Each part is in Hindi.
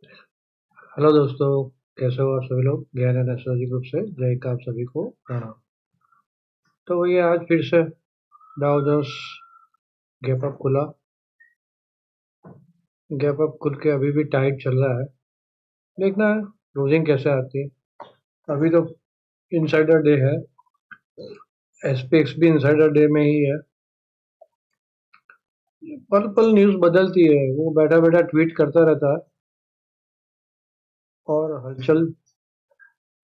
हेलो दोस्तों, कैसे हो आप सभी लोग। ज्ञान एंड एस्ट्रोलॉजी ग्रुप से जय का आप सभी को प्रणाम। तो वही आज फिर से डाउ जोन्स गैप अप खुला। गैप अप खुल के अभी भी टाइट चल रहा है। देखना है क्लोजिंग कैसे आती है। अभी तो इनसाइडर डे है, एसपीएक्स भी इनसाइडर डे में ही है। पल पल न्यूज बदलती है, वो बैठा बैठा ट्वीट करता रहता है और हलचल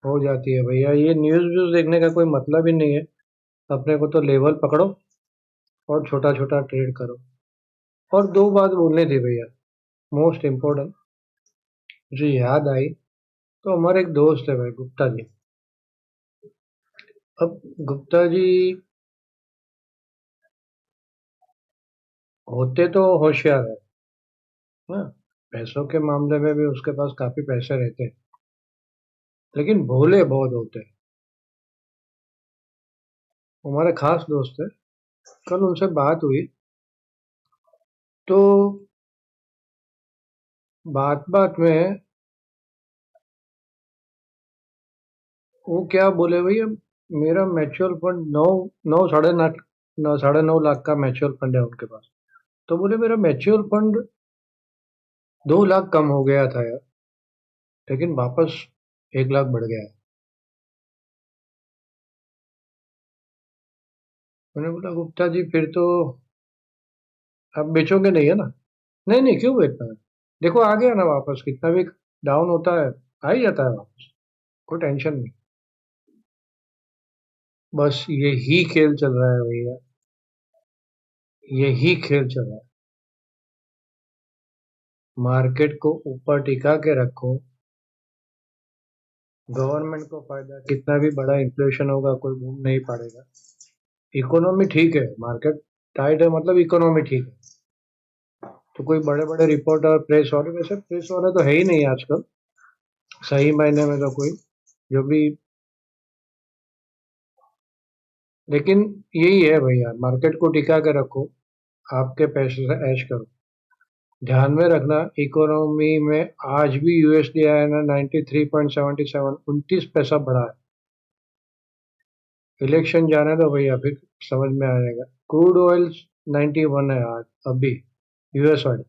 हो जाती है। भैया ये न्यूज व्यूज देखने का कोई मतलब ही नहीं है। अपने को तो लेवल पकड़ो और छोटा छोटा ट्रेड करो। और दो बात बोलनी थी भैया, मोस्ट इम्पोर्टेंट मुझे याद आई। तो हमारे एक दोस्त है भाई, गुप्ता जी। अब गुप्ता जी होते तो होशियार है ना, पैसों के मामले में भी उसके पास काफी पैसे रहते हैं, लेकिन भोले बहुत होते हैं। हमारे खास दोस्त है। कल उनसे बात हुई तो बात बात में वो क्या बोले, भैया मेरा म्यूचुअल फंड नौ नौ साढ़े नौ लाख का म्यूचुअल फंड है उनके पास। तो बोले मेरा म्यूचुअल फंड 2 लाख कम हो गया था यार, लेकिन वापस 1 लाख बढ़ गया है। मैंने बोला गुप्ता जी फिर तो आप बेचोगे नहीं है ना। नहीं नहीं, क्यों बेचना है, देखो आ गया ना वापस, कितना भी डाउन होता है आ ही जाता है वापस, कोई टेंशन नहीं। बस यही खेल चल रहा है भैया, यही खेल चल रहा है। मार्केट को ऊपर टिका के रखो, गवर्नमेंट को फायदा, कितना भी बड़ा इन्फ्लेशन होगा कोई घूम नहीं पड़ेगा। इकोनॉमी ठीक है, मार्केट टाइट है, मतलब इकोनॉमी ठीक है। तो कोई बड़े बड़े रिपोर्टर प्रेस वाले, वैसे प्रेस वाले तो है ही नहीं आजकल सही मायने में तो कोई, जो भी। लेकिन यही है भैया, मार्केट को टिका के रखो, आपके पैसे से ऐश करो। ध्यान में रखना, इकोनॉमी में आज भी यूएसडी आया ना 93.77, 29 पैसा बढ़ा है। इलेक्शन जाने दो भैया, फिर समझ में आ जाएगा। क्रूड ऑयल 91 है आज अभी, यूएस ऑयल,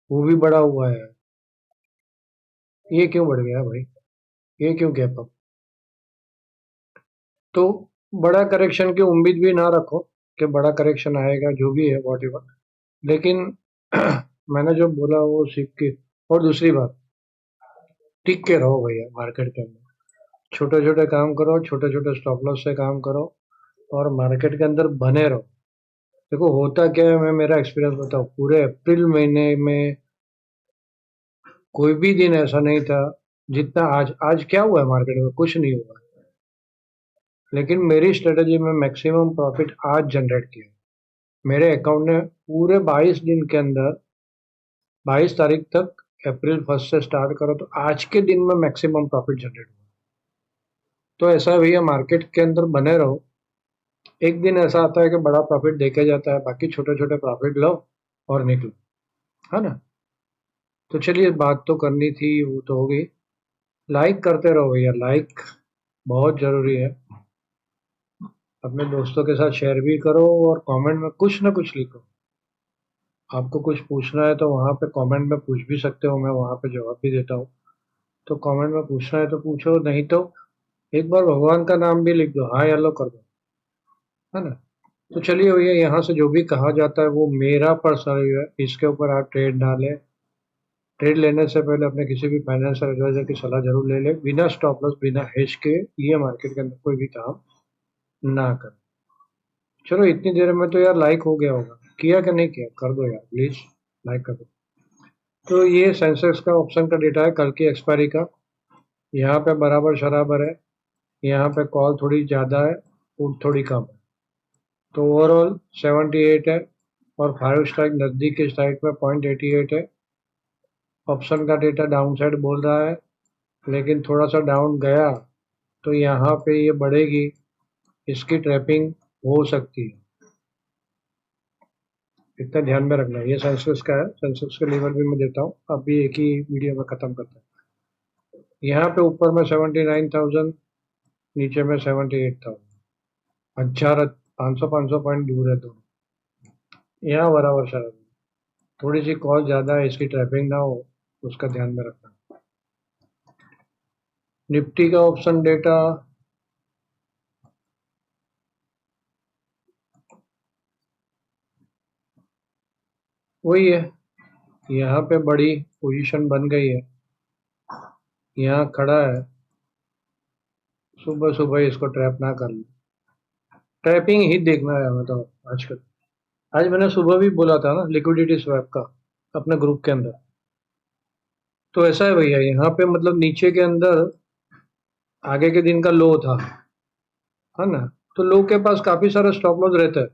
वो भी बढ़ा हुआ है। ये क्यों बढ़ गया भाई, ये क्यों गैप अप। तो बड़ा करेक्शन की उम्मीद भी ना रखो कि बड़ा करेक्शन आएगा, जो भी है वॉट एवर। लेकिन मैंने जो बोला वो सीख के। और दूसरी बात, टिक के रहो भैया मार्केट के अंदर, छोटे छोटे काम करो, छोटे छोटे स्टॉप लॉस से काम करो और मार्केट के अंदर बने रहो। देखो होता क्या है, मैं मेरा एक्सपीरियंस बताऊं, पूरे अप्रैल महीने में कोई भी दिन ऐसा नहीं था जितना आज। आज क्या हुआ है मार्केट में, कुछ नहीं हुआ, लेकिन मेरी स्ट्रेटेजी में मैक्सिमम प्रॉफिट आज जनरेट किया। मेरे अकाउंट ने पूरे 22 दिन के अंदर, 22 तारीख तक, अप्रैल 1 से स्टार्ट करो तो आज के दिन में मैक्सिमम प्रॉफिट जनरेट हुआ। तो ऐसा भैया मार्केट के अंदर बने रहो। एक दिन ऐसा आता है कि बड़ा प्रॉफिट देके जाता है, बाकी छोटे छोटे प्रॉफिट लो और निकलो, है ना। तो चलिए, बात तो करनी थी, वो तो हो गई। लाइक करते रहो भैया, लाइक बहुत जरूरी है। अपने दोस्तों के साथ शेयर भी करो और कमेंट में कुछ ना कुछ लिखो। आपको कुछ पूछना है तो वहाँ पे कमेंट में पूछ भी सकते हो, मैं वहाँ पे जवाब भी देता हूँ। तो कमेंट में पूछना है तो पूछो, नहीं तो एक बार भगवान का नाम भी लिख दो, हाँ येलो कर दो, है ना। तो चलिए भैया, यहाँ से जो भी कहा जाता है वो मेरा पर्सनल है, इसके ऊपर आप ट्रेड ना लें। ट्रेड लेने से पहले अपने किसी भी फाइनेंशियल एडवाइजर की सलाह जरूर ले लें, बिना स्टॉप लॉस बिना हेज के ये मार्केट के अंदर कोई भी काम ना करें। चलो इतनी देर में तो यार लाइक हो गया होगा, किया कि नहीं किया, कर दो यार प्लीज, लाइक कर दो। तो ये सेंसेक्स का ऑप्शन का डेटा है कल की एक्सपायरी का। यहाँ पे बराबर शराबर है, यहाँ पे कॉल थोड़ी ज़्यादा है, पुट थोड़ी कम है। तो ओवरऑल 78 है और 5 स्ट्राइक नज़दीक के स्ट्राइक में 0.88 है। ऑप्शन का डेटा डाउन साइड बोल रहा है, लेकिन थोड़ा सा डाउन गया तो यहाँ पे ये बढ़ेगी, इसकी ट्रैपिंग हो सकती है। इतना ध्यान में रखना है। ये सेंसेक्स का है, सेंसेक्स का लेवल भी मैं देता हूँ, अभी एक ही वीडियो में खत्म करते हैं। यहाँ पे ऊपर में 79,000, नीचे में 78,000, 500 पॉइंट दूर है दोनों। यहाँ बराबर चल रहा है। थोड़ी सी कॉल ज्यादा है, इसकी ट्रैपिंग ना हो, उसका ध्यान में रखना। निफ्टी का ऑप्शन डेटा वही है, यहाँ पे बड़ी पोजीशन बन गई है, यहाँ खड़ा है। सुबह सुबह इसको ट्रैप ना कर लो, ट्रैपिंग ही देखना है हमें तो आजकल। आज मैंने सुबह भी बोला था ना लिक्विडिटी स्वैप का अपने ग्रुप के अंदर। तो ऐसा है भैया, यहाँ पे मतलब नीचे के अंदर आगे के दिन का लो था, है ना। तो लो के पास काफी सारा स्टॉप लॉस रहता है।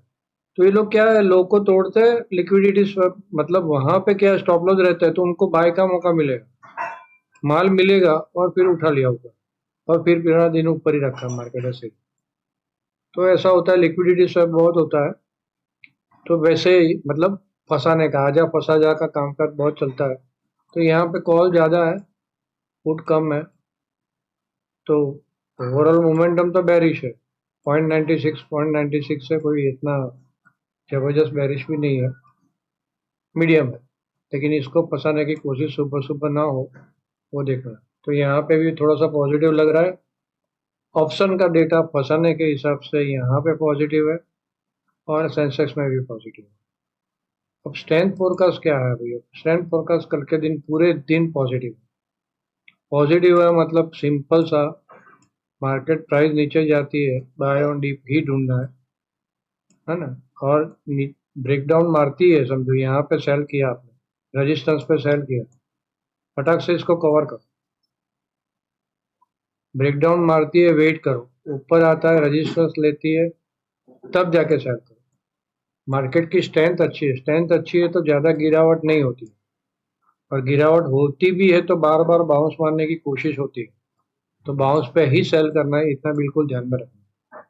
तो ये लोग क्या है, लो को तोड़ते हैं, लिक्विडिटी स्वैप मतलब वहां पे क्या स्टॉप लॉस रहता है, तो उनको बाय का मौका मिलेगा, माल मिलेगा और फिर उठा लिया ऊपर, और फिर पूरा दिन ऊपर ही रखा मार्केट ऐसे। तो ऐसा होता है, लिक्विडिटी स्वैप बहुत होता है। तो वैसे ही मतलब फंसाने का, आजा फंसा जा का कामकाज बहुत चलता है। तो यहाँ पे कॉल ज्यादा है, पुट कम है। तो ओवरऑल मोमेंटम तो बेरिश है, 0.96 से कोई इतना जबरदस्त बेरिश भी नहीं है, मीडियम है। लेकिन इसको फंसाने की कोशिश सुबह सुबह ना हो, वो देखना है। तो यहाँ पे भी थोड़ा सा पॉजिटिव लग रहा है, ऑप्शन का डेटा फंसाने के हिसाब से यहाँ पे पॉजिटिव है, और सेंसेक्स में भी पॉजिटिव है। अब स्ट्रेंथ फोरकास्ट क्या है भैया, स्ट्रेंथ फोरकास्ट कल के दिन पूरे दिन पॉजिटिव, पॉजिटिव है मतलब सिंपल सा, मार्केट प्राइस नीचे जाती है, बाय ऑन डीप ही ढूंढना है ना। और ब्रेकडाउन मारती है, समझो यहाँ पे सेल किया आपने, रेजिस्टेंस पे सेल किया, फटाक से इसको कवर करो। ब्रेकडाउन मारती है, वेट करो, ऊपर आता है रेजिस्टेंस लेती है, तब जाके सेल करो। मार्केट की स्ट्रेंथ अच्छी है, स्ट्रेंथ अच्छी है तो ज्यादा गिरावट नहीं होती, और गिरावट होती भी है तो बार बार बाउंस मारने की कोशिश होती है। तो बाउंस पे ही सेल करना है, इतना बिल्कुल ध्यान में रखना।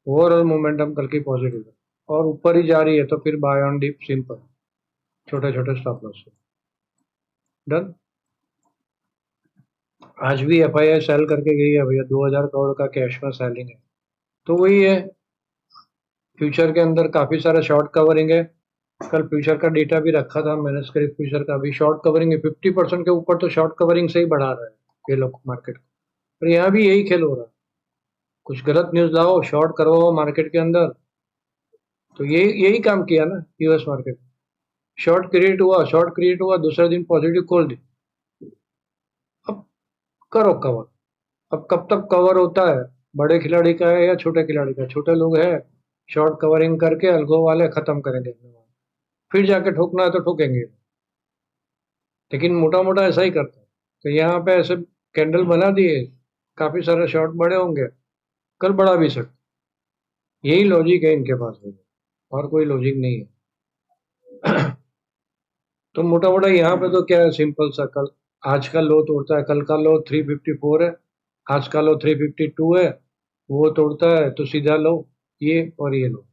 ओवरऑल मोमेंटम कल की पॉजिटिव है, और ऊपर ही जा रही है तो फिर बाय ऑन डीप सिंपल, छोटे छोटे स्टॉप लॉस से डन। आज भी एफआईआई सेल करके गई है भैया, 2,000 करोड़ का कैश में सेलिंग है। तो वही है, फ्यूचर के अंदर काफी सारा शॉर्ट कवरिंग है। कल फ्यूचर का डेटा भी रखा था मैंने, स्क्रिप्ट फ्यूचर का भी शॉर्ट कवरिंग है, 50% के ऊपर तो शॉर्ट कवरिंग से ही बढ़ा रहा है ये लोग मार्केट को। और यहाँ भी यही खेल हो रहा है, कुछ गलत न्यूज लाओ, शॉर्ट करवाओ मार्केट के अंदर। तो यही यही काम किया ना यूएस मार्केट, शॉर्ट क्रिएट हुआ, शॉर्ट क्रिएट हुआ, दूसरे दिन पॉजिटिव खोल दी। अब करो कवर, अब कब तक कवर होता है, बड़े खिलाड़ी का है या छोटे खिलाड़ी का, छोटे लोग हैं शॉर्ट कवरिंग करके अलगो वाले खत्म करेंगे, फिर जाके ठोकना है तो ठोकेंगे, लेकिन मोटा मोटा ऐसा ही करते हैं। तो यहाँ पे ऐसे कैंडल बना दिए, काफी सारे शॉर्ट बड़े होंगे, कल बढ़ा भी सकते। यही लॉजिक है इनके पास में, और कोई लॉजिक नहीं है। तो मोटा मोटा यहाँ पे तो क्या है, सिंपल सा, कल आज का लो तोड़ता है, कल का लो 354 है, आज का लो 352 है, वो तोड़ता है तो सीधा लो ये, और ये लो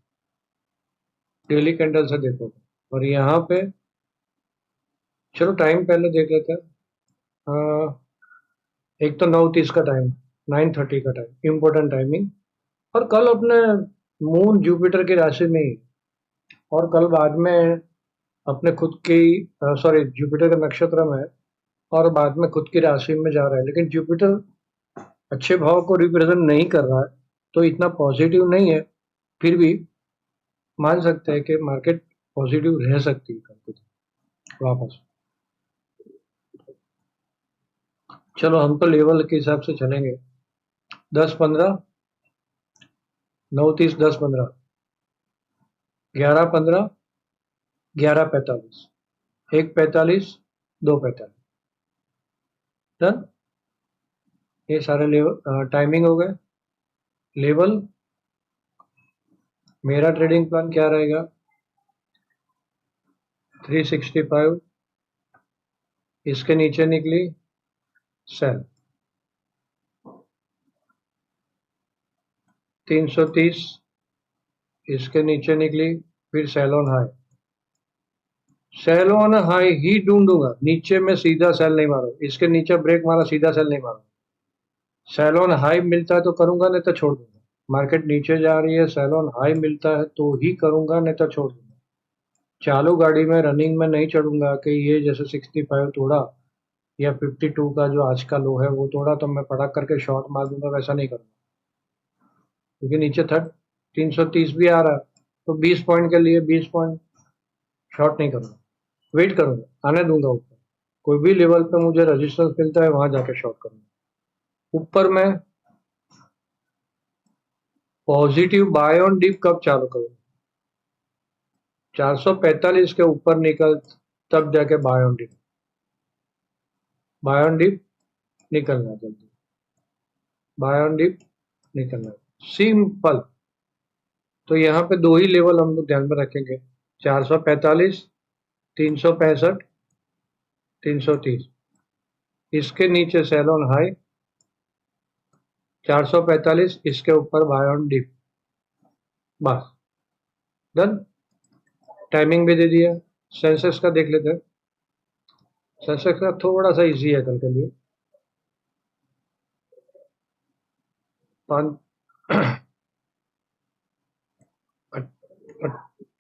डेली कैंडल से देखो। और यहाँ पे चलो टाइम पहले देख लेते हैं। एक तो 9:30 का टाइम, 9:30 का टाइम, इम्पोर्टेंट टाइमिंग। और कल अपने मून जुपिटर की राशि में ही, और कल बाद में अपने खुद की, सॉरी जुपिटर के नक्षत्र में है, और बाद में खुद की राशि में जा रहा है, लेकिन जुपिटर अच्छे भाव को रिप्रेजेंट नहीं कर रहा है, तो इतना पॉजिटिव नहीं है। फिर भी मान सकते हैं कि मार्केट पॉजिटिव रह सकती है कल को वापस। चलो हम तो लेवल के हिसाब से चलेंगे, 10-15, 9:30, 10-15, 11-15, 11:45, 1:45, 2:45, डन। ये सारे लेवल टाइमिंग हो गए। लेवल, मेरा ट्रेडिंग प्लान क्या रहेगा, 365, इसके नीचे निकली सेल, 330, इसके नीचे निकली फिर sell on high, sell on high ही ढूंढूंगा, नीचे में सीधा सेल नहीं मारो, इसके नीचे ब्रेक मारा सीधा सेल नहीं मारो। सेल ऑन हाई मिलता है तो करूंगा, नहीं तो छोड़ दूंगा। मार्केट नीचे जा रही है, सेल ऑन हाई मिलता है तो ही करूंगा, नहीं तो छोड़ दूंगा। चालू गाड़ी में रनिंग में नहीं चढ़ूंगा कि ये जैसे 65 तोड़ा या 52 का जो आज का लो है वो तोड़ा तो मैं पड़क करके शॉर्ट मार दूंगा, वैसा नहीं करूंगा। क्योंकि नीचे 330 भी आ रहा है तो 20 पॉइंट के लिए 20 पॉइंट शॉर्ट नहीं करूंगा, वेट करूंगा, आने दूंगा ऊपर। कोई भी लेवल पे मुझे रजिस्टेंस मिलता है वहां जाके शॉर्ट करूंगा। ऊपर मैं पॉजिटिव बाय ऑन डिप कब चालू करूँ? 445 के ऊपर निकल तब जाके buy on dip, buy on dip निकलना जल्दी, बाय ऑन डिप निकलना, सिंपल। तो यहाँ पे दो ही लेवल हम लोग ध्यान में रखेंगे, 445, 365, 330। इसके नीचे सेल ऑन हाई, 445, इसके ऊपर बाय ऑन डिप, बस डन। टाइमिंग भी दे दिया। सेंसेक्स का देख लेते हैं। सेंसेक्स का थोड़ा सा इजी है कल के लिए।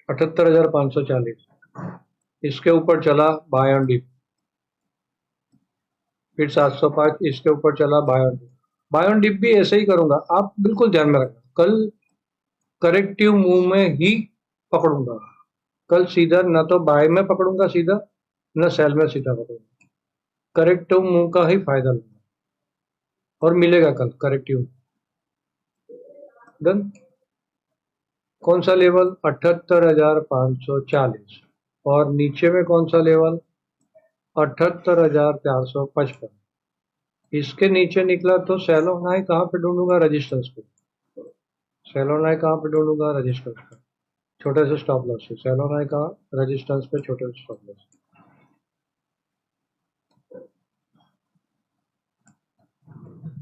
78,540, इसके ऊपर चला बाय ऑन डिप, फिर 705, इसके ऊपर चला buy on dip. Buy on dip भी ऐसे ही करूंगा, आप बिल्कुल ध्यान में रखना। कल करेक्टिव मूव में ही पकड़ूंगा, कल सीधा ना तो बाय में पकड़ूंगा सीधा, न सेल में सीधा पकड़ूंगा। करेक्टिव मूव का ही फायदा लूंगा और मिलेगा कल करेक्टिव। डन। कौन सा लेवल? 78,540। और नीचे में कौन सा लेवल? 78,455। इसके नीचे निकला तो सेल ऑन हाई कहाँ पे ढूंढूंगा? रजिस्टेंस पे। सेल ऑन हाई कहाँ पे ढूंढूंगा? रजिस्टेंस पे, छोटे से स्टॉप लॉस से। सेल ऑन हाई कहाँ? रजिस्टेंस पे, छोटे से स्टॉप लॉस।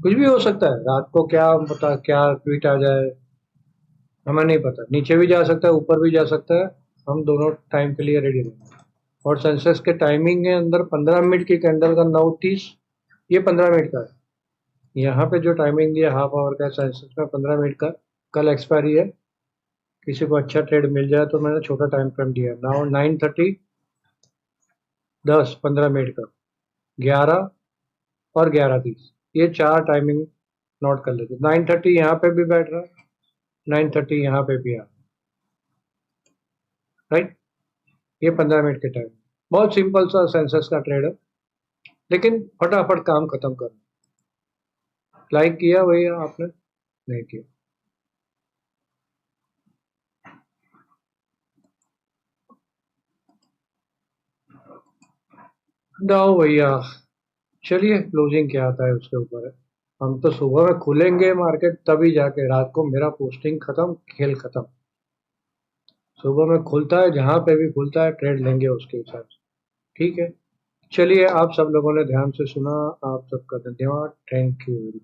कुछ भी हो सकता है, रात को क्या पता क्या ट्वीट आ जाए, हमें नहीं पता। नीचे भी जा सकता है, ऊपर भी जा सकता है, हम दोनों टाइम के लिए रेडी रहेंगे। और सेंसेक्स के टाइमिंग के अंदर 15 मिनट की कैंडल का 9:30, ये 15 मिनट का है। यहाँ पे जो टाइमिंग दिया हाफ आवर का सेंसेक्स में 15 मिनट का, कल एक्सपायरी है। किसी को अच्छा ट्रेड मिल जाए तो मैंने छोटा टाइम फ्रेम दिया है। नाउ 9:30, 10, 15 मिनट का, 11 और 11:30, ये चार टाइमिंग नोट कर लेते। 9:30 यहाँ पे भी बैठ रहा है, 9:30 यहाँ पे भी आ, राइट। ये 15 मिनट के टाइम, बहुत सिंपल सा सेंसेक्स का ट्रेड है, लेकिन फटाफट काम खत्म करना। लाइक किया भैया आपने? नहीं किया? जाओ भैया। चलिए, क्लोजिंग क्या आता है उसके ऊपर है। हम तो सुबह में खुलेंगे मार्केट तभी जाके, रात को मेरा पोस्टिंग खत्म, खेल खत्म। सुबह में खुलता है, जहां पे भी खुलता है ट्रेड लेंगे उसके हिसाब से। ठीक है। चलिए, आप सब लोगों ने ध्यान से सुना, आप सबका धन्यवाद। Thank you.